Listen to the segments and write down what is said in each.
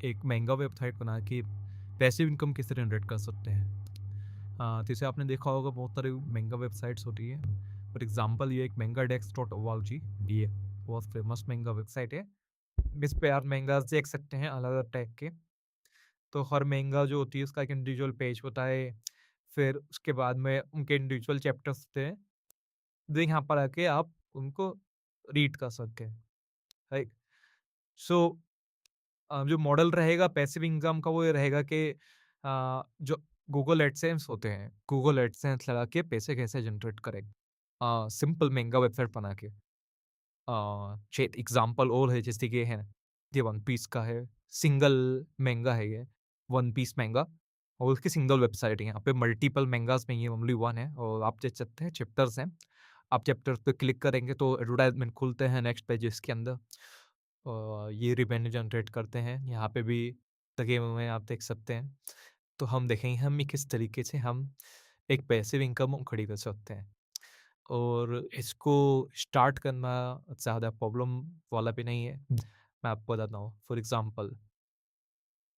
एक महंगा वेबसाइट बना के पैसिव इनकम कैसे जनरेट कर सकते हैं। जैसे आपने देखा होगा बहुत सारे महंगा वेबसाइट्स होती है। फॉर एग्जांपल ये एक महंगा डेस्क डॉट ओआरजी, ये बहुत फेमस महंगा वेबसाइट है। इस पे आप महंगा देख सकते हैं अलग अलग टाइप के। तो हर महंगा जो होती है उसका एक इंडिविजुअल पेज होता है। फिर उसके बाद में उनके इंडिविजुअल चैप्टर्स होते हैं, जो यहाँ पर आके आप उनको रीड कर सकते हैं, राइट। सो जो मॉडल रहेगा पैसिव इनकम का वो ये रहेगा कि जो गूगल एडसेंस होते हैं, गूगल एडसेंस लगा के पैसे कैसे जनरेट करें सिंपल महंगा वेबसाइट बना के। एग्जाम्पल और है जैसे कि है, ये वन पीस का है, सिंगल महंगा है ये, वन पीस महंगा, और उसकी सिंगल वेबसाइट है। यहाँ पे मल्टीपल महंगास में ये ओनली वन है, और आप देख सकते हैं चैप्टर्स हैं। आप चैप्टर्स पे क्लिक करेंगे तो एडवर्टाइजमेंट खुलते हैं नेक्स्ट पेजेस के अंदर। ये रिवेन्यू जनरेट करते हैं, यहाँ पे भी लगे हुए हैं, आप देख सकते हैं। तो हम देखेंगे हम किस तरीके से हम एक पैसिव इनकम खड़ी कर सकते हैं, और इसको स्टार्ट करना ज़्यादा प्रॉब्लम वाला भी नहीं है। मैं आपको बताता हूँ फॉर एग्जांपल,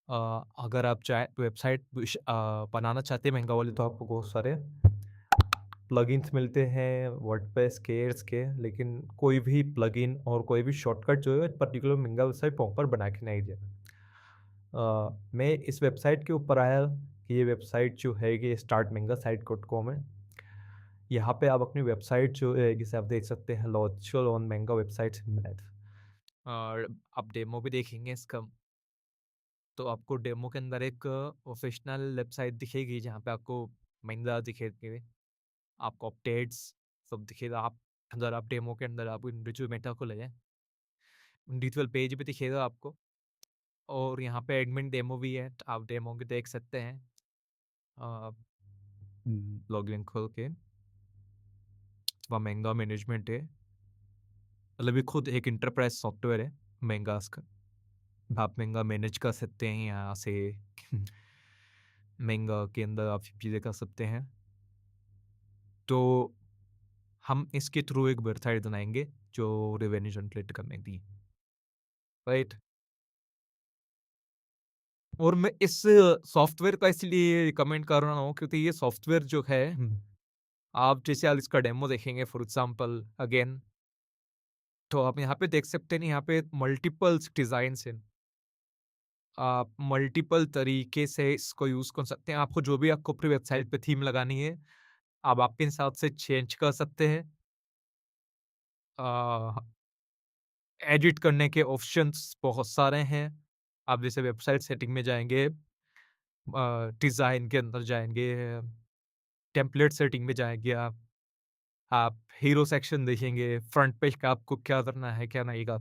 अगर आप चाहे वेबसाइट बनाना चाहते हैं महंगा वाली, तो आपको बहुत सारे प्लगइन्स मिलते हैं वर्डप्रेस के, लेकिन कोई भी प्लगइन और कोई भी शॉर्टकट जो है पर्टिकुलर महंगा वेबसाइट प्रॉपर बना के नहीं देता। मैं इस वेबसाइट के ऊपर आया कि ये वेबसाइट जो है कि स्टार्ट महंगा साइट डॉट कॉम है। यहाँ पे आप अपनी वेबसाइट जो है जिसे आप देख सकते हैं लॉन्च ऑन महंगा वेबसाइट, और आप डेमो भी देखेंगे इसका। तो आपको डेमो के अंदर एक प्रोफेशनल वेबसाइट दिखेगी जहाँ पे आपको महिंद्रा दिखेगी, आपको अपडेट्स सब दिखेगा। आप अगर आप डेमो के अंदर आप इंडिविजुअल मेटा को ले जाएं, इंडिविजुअल पेज भी दिखेगा आपको, और यहाँ पे एडमिन डेमो भी है, तो आप डेमो के देख सकते हैं। लॉगिन खोल के वहाँ महंगा मैनेजमेंट है, मतलब ये खुद एक इंटरप्राइज सॉफ्टवेयर है महंगास का। आप महंगा मैनेज कर सकते हैं यहाँ से। महंगा के अंदर आप चीज़ें कर सकते हैं। तो हम इसके थ्रू एक वेबसाइट बनाएंगे जो रेवेन्यू जनरेट करने दी, राइट। और मैं इस सॉफ्टवेयर का इसलिए रिकमेंड कर रहा हूँ क्योंकि ये सॉफ्टवेयर जो है, आप जैसे आज इसका डेमो देखेंगे फॉर एग्जांपल अगेन, तो आप यहाँ पे देख सकते हैं यहाँ पे मल्टीपल डिजाइन हैं। आप मल्टीपल तरीके से इसको यूज कर सकते हैं। आपको जो भी आपको अपनी वेबसाइट पे थीम लगानी है, आप आपके हिसाब से चेंज कर सकते हैं। एडिट करने के ऑप्शंस बहुत सारे हैं। आप जैसे वेबसाइट सेटिंग में जाएंगे, डिज़ाइन के अंदर जाएंगे, टेम्पलेट सेटिंग में जाएंगे, आप हीरो सेक्शन देखेंगे, फ्रंट पेज का आपको क्या करना है क्या नहीं का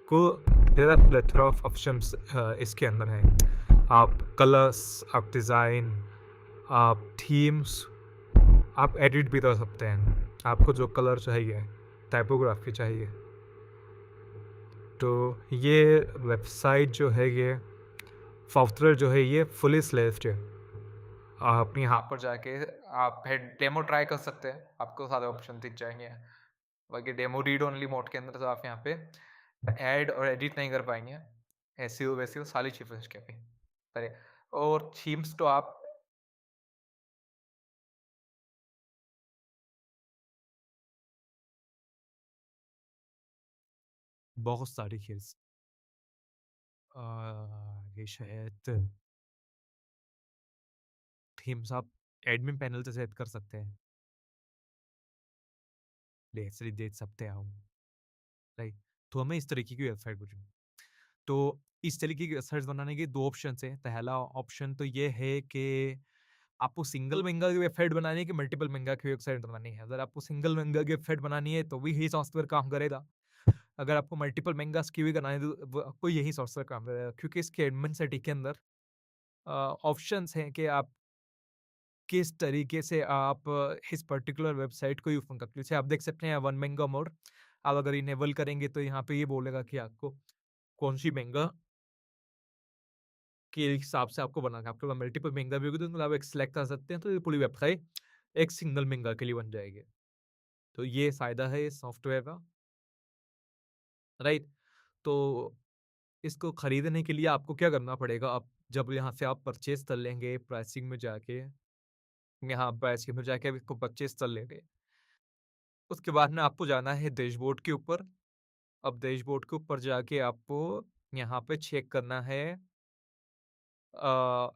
को देयर आर प्लेथरा ऑफ ऑप्शंस इसके अंदर है। आप कलर्स, आप डिज़ाइन, आप थीम्स, आप एडिट भी कर सकते हैं। आपको जो कलर चाहिए, टाइपोग्राफी चाहिए, तो ये वेबसाइट जो है, ये सॉफ्टवेयर जो है ये फुली स्लेव्ड है। आप यहाँ पर जाके आप डेमो ट्राई कर सकते हैं, आपको सारे ऑप्शन दिख जाएंगे। बाकी डेमो रीड ओनली मोड के अंदर तो आप यहाँ पे ऐड और एडिट नहीं कर पाएंगे। एसईओ वैसे सारी चीज़ें इसके पे पर, और थीम्स तो आप बहुत सारी चीज़, ये शायद थीम्स आप एडमिन पैनल से सेट कर सकते हैं, देख सकते हैं हम, राइट। तो हमें इस तरीके की वेबसाइट बनानी। तो इस तरीके की वेबसाइट बनाने के दो ऑप्शन है। पहला ऑप्शन तो ये है कि आपको सिंगल महंगा की वेबसाइट बनानी है कि मल्टीपल महंगा की वेबसाइट बनानी है। अगर आपको सिंगल महंगा की वेबसाइट बनानी है तो भी यही सॉफ्टवेयर काम करेगा। अगर आपको मल्टीपल महंगा की भी बनानी है तो आपको यही सॉफ्टवेयर काम करेगा, क्योंकि इसके एडमिन सेटिंग के अंदर ऑप्शंस हैं कि आप किस तरीके से आप इस पर्टिकुलर वेबसाइट को यूज कर सकते हैं। जैसे आप देख सकते हैं वन महंगा मोड, आप अगर इनेबल करेंगे तो यहाँ पे ये बोलेगा कि आपको कौन सी महंगा के हिसाब से आपको बनाना है। आपके पास मल्टीपल महंगा भी होगी तो आप एक सेलेक्ट कर सकते हैं, तो ये पूरी वेबसाइट एक सिंगल महंगा के लिए बन जाएगी। तो ये फायदा है इस सॉफ्टवेयर का, राइट। तो इसको खरीदने के लिए आपको क्या करना पड़ेगा? आप जब यहाँ से आप परचेज़ कर लेंगे, प्राइसिंग में जाके यहाँ प्राइसिंग में जाके आप इसको परचेज़ कर लेंगे। उसके बाद में आपको जाना है डैशबोर्ड के ऊपर। अब डैशबोर्ड के ऊपर जाके आपको यहाँ पे चेक करना है अ,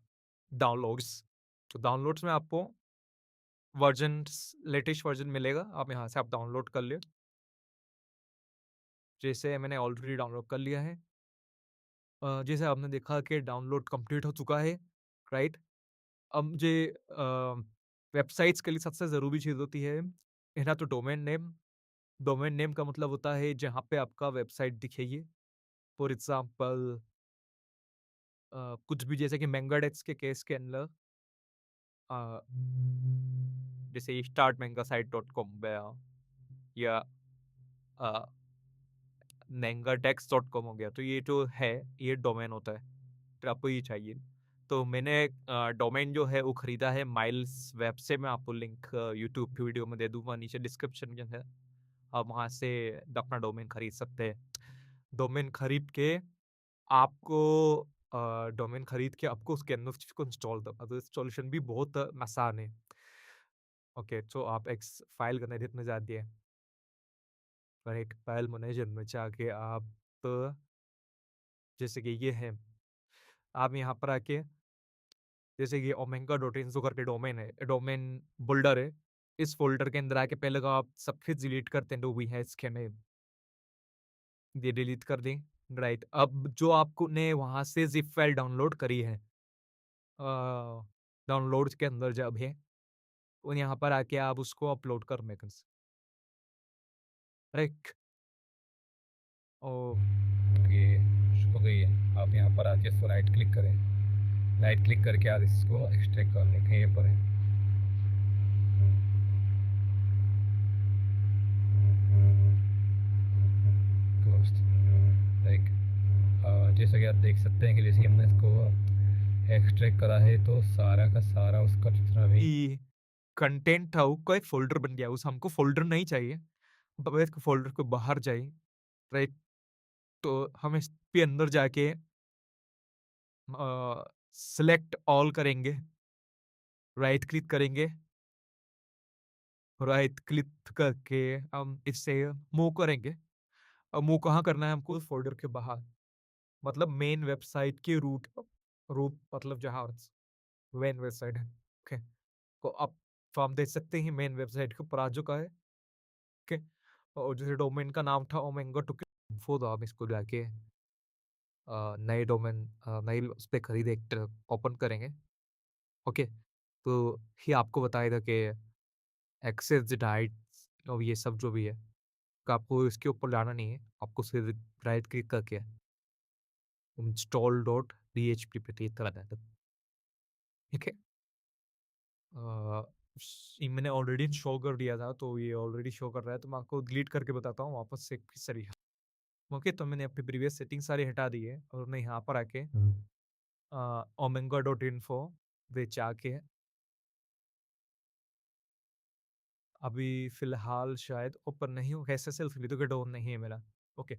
डाउनलोड्स। तो डाउनलोड्स में आपको लेटेस्ट वर्ज़न मिलेगा। आप यहाँ से आप डाउनलोड कर लें। जैसे मैंने ऑलरेडी डाउनलोड कर लिया है। जैसे आपने देखा कि डाउनलोड कंप्लीट हो चुका है, राइट? अब मुझे वेबसाइट्स के लिए सबसे ज़रूरी चीज़ होती है, ना तो डोमेन नेम। डोमेन नेम का मतलब होता है जहाँ पे आपका वेबसाइट दिखेगी। फॉर एग्ज़ाम्पल कुछ भी जैसे कि मैंगाडेक्स के केस के अंदर अ, जैसे startmangasite.com या अ, mangadex.com हो गया, तो ये जो है, ये डोमेन होता है। फिर आपको ये चाहिए। तो मैंने डोमेन जो है वो खरीदा है माइल्स वेब से। मैं आपको लिंक यूट्यूब की वीडियो में दे दूँगा नीचे डिस्क्रिप्शन के अंदर। आप वहाँ से अपना डोमेन खरीद सकते हैं। डोमेन खरीद के आपको डोमेन खरीद के आपको उसके अंदर उस चीज़ को इंस्टॉल करना, तो इंस्टॉलेशन भी बहुत आसान है। ओके, तो आप एक फाइल मैनेजर में जाते हैं और एक फाइल मैनेजर में जाके आप जैसे कि ये है, आप यहाँ पर आके जैसे कि ओमेगा डॉट इन जो करके डोमेन है, डोमेन फ़ोल्डर है। इस फ़ोल्डर के अंदर आके पहले तो आप सब कुछ डिलीट करते हैं जो भी है इसके में, ये डिलीट कर दें, राइट। अब जो आपको ने वहाँ से ज़िप फ़ाइल डाउनलोड करी है डाउनलोड्स के अंदर जब है, और यहाँ पर आके आप उसको अपलोड कर मेकन्स, राइट। ओके, हो गई है। आप यहाँ पर आके इसको राइट क्लिक करें। राइट क्लिक करके आप इसको एक्सट्रैक्ट कर लें कहीं पर है। दोस्त, लाइक जैसा कि आप देख सकते हैं कि जैसे कि हमने इसको एक्सट्रैक्ट करा है तो सारा का सारा उसका जितना भी कंटेंट था उसका एक फ़ोल्डर बन गया। उस हमको फ़ोल्डर नहीं चाहिए, बस फ़ोल्डर को बाहर जाइए, राइट? तो हम इस पे अंदर जाके सिलेक्ट ऑल करेंगे, राइट क्लिक करेंगे, राइट क्लिक करके हम इससे मूव करेंगे। अब मूव कहाँ करना है हमको? फ़ोल्डर के बाहर, मतलब मेन वेबसाइट के रूट रूट मतलब जहाँ मेन वेबसाइट है, ओके। तो अब तो हम देख सकते हैं मेन वेबसाइट के ऊपर आ चुका है, ओके। और जैसे डोमेन का नाम था ओमेगा टू के, वो तो हम इसको जाके नए डोमेन नए उस पे खरीद एक ओपन करेंगे, ओके। तो ये आपको बताएगा कि एक्सेस द राइट्स और ये सब जो भी है, तो आपको इसके ऊपर जाना नहीं है, आपको सिर्फ राइट क्लिक करके इंस्टॉल डॉट पीएचपी पे क्लिक करना है, ठीक है। ये मैंने ऑलरेडी शो कर दिया था, तो ये ऑलरेडी शो कर रहा है, तो मैं आपको डिलीट करके बताता हूँ वापस से किस तरीके। ओके, तो मैंने अपनी प्रीवियस सेटिंग सारी हटा दी है और मैं यहाँ पर आके ओमेगा डॉट इन्फो पे जाके अभी फ़िलहाल शायद ओपन नहीं हो, एसएसएल सर्टिफिकेट ऑन नहीं है मेरा, ओके।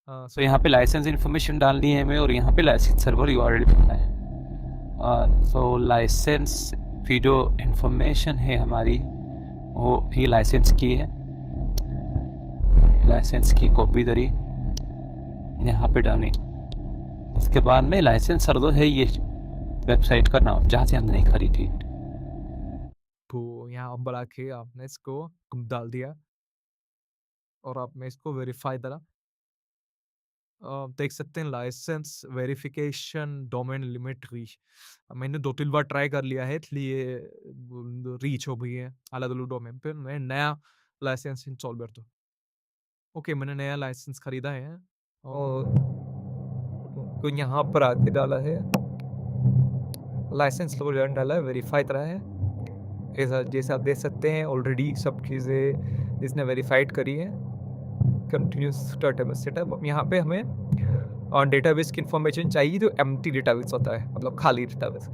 सो यहाँ पे लाइसेंस इन्फॉर्मेशन डालनी है हमें और यहाँ पे लाइसेंस सर्वर यूआरएल डालना है। सो लाइसेंस की जो इन्फॉर्मेशन है हमारी वो ये लाइसेंस की है, लाइसेंस की कॉपी दरी यहाँ पे डालनी। उसके बाद में लाइसेंस सर्वर है ये वेबसाइट का नाम जहाँ से हमने खरीदी, तो यहाँ बढ़ा के आपने इसको डाल दिया और आपने इसको वेरीफाई करा। देख सकते हैं licence verification domain limit reach. मैंने 2-3 बार ट्राई कर लिया है, इसलिए रीच हो गई है अलग-अलग डोमेन पे। मैं नया लाइसेंस इंस्टॉल करता हूँ। ओके, मैंने नया लाइसेंस खरीदा है और तो यहाँ पर आके डाला है, लाइसेंस लोड डाला है, वेरीफाई करा है। ऐसा जैसे आप देख सकते हैं ऑलरेडी सब चीज़ें इसने वेरीफाइड करी है। Continuous database setup. अब यहाँ पे हमें डेटाबेस की इन्फॉर्मेशन चाहिए जो एम्प्टी डेटाबेस होता है, मतलब खाली डेटाबेस।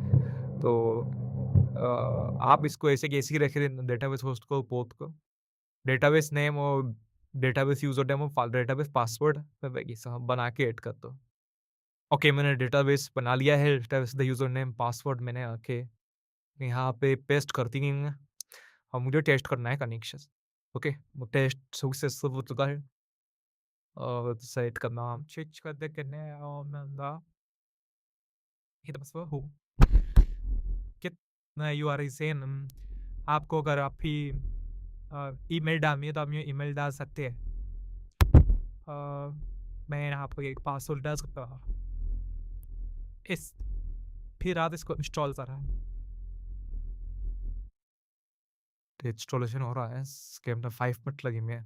तो आप इसको ऐसे कैसे ही रख दें डेटाबेस होस्ट को, पोथ को, डेटाबेस नेम और डेटाबेस यूजर नेम और डेटाबेस पासवर्ड ये सब बना के ऐड कर दो। ओके, मैंने डेटाबेस बना लिया है, database the user name, password मैंने आके यहाँ पे पेस्ट कर दी हैं और मुझे टेस्ट करना है कनेक्शन। ओके, वो टेस्ट सक्सेसफुल हो चुका है और साइट का नाम चेंज कर देंगे नया itu बस वो कितना यूआरएल से आपको अगर आप ही ईमेल डालनी है तो आप ये ईमेल डाल सकते हैं। मैं आपको एक पासवर्ड डाल सकता हूँ। इस फिर आप इसको इंस्टॉल करा। इंस्टॉलेशन हो रहा है, इसके अंदर 5 मिनट लगेंगे।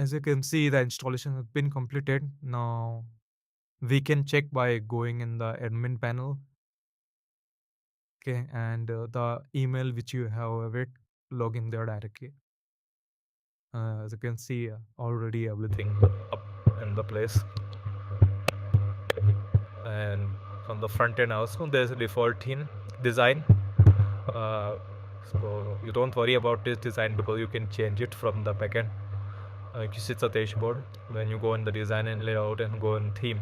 As you can see, the installation has been completed. Now we can check by going in the admin panel. Okay, and the email which you have it, log in there directly. As you can see, already everything up in the place. And from the front end also, there's a default theme design. So you don't worry about this design because you can change it from the backend. You see the dashboard when you go in the design and layout and go in theme.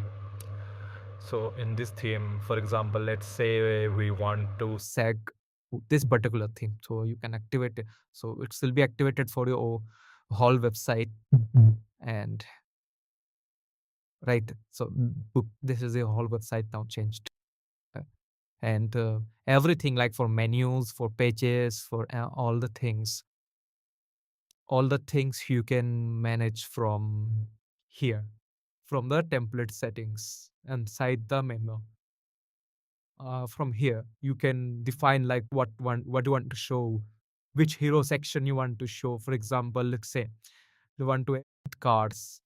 So in this theme, for example, let's say we want to sag this particular theme, so you can activate it. So it will be activated for your whole website. And right, so this is your whole website now changed. And everything like for menus, for pages, for all the things you can manage from here, from the template settings inside the menu. From here you can define like what you want to show, which hero section you want to show. For example, let's say you want to add cards,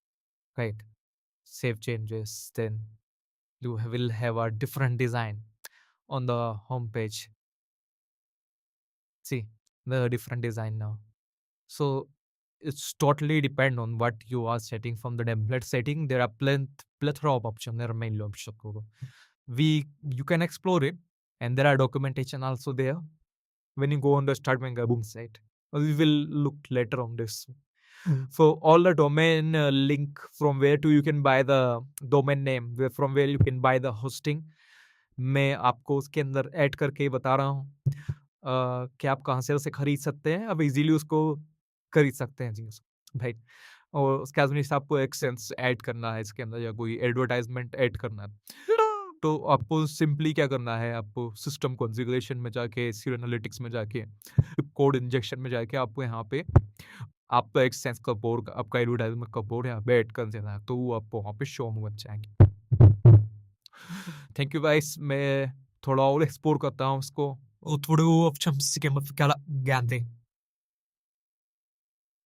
right? Save changes, then you will have a different design on the home page. See the different design now. So it's totally depend on what you are setting from the template setting. There are plethora of options. There are many options. You can explore it, and there are documentation also there. When you go on the Start Manga Boom site, we will look later on this. For all the domain link from where to you can buy the domain name, from where you can buy the hosting, मैं आपको उसके अंदर add करके बता रहा हूँ कि आप कहाँ से उसे खरीद सकते हैं। अब इजीली उसको खरीद सकते हैं जी राइट। और उसके बाद आपको एक सेंस ऐड करना है इसके अंदर या कोई एडवर्टाइजमेंट ऐड करना है तो आपको सिंपली क्या करना है, आपको सिस्टम कॉन्फ़िगरेशन में जाके, सीरियल एनालिटिक्स में जाके, कोड इंजेक्शन में जाके आपको यहाँ पे आपका एक सेंस का बोर्ड, आपका एडवर्टाइजमेंट का बोर्ड यहाँ पे ऐड कर देना है, तो वो आपको वहाँ पे शो में बन जाएंगे। थैंक यू गाइस, मैं थोड़ा और एक्सप्लोर करता हूँ उसको और थोड़े वो ऑप्शन के मतलब क्या ज्ञान दें।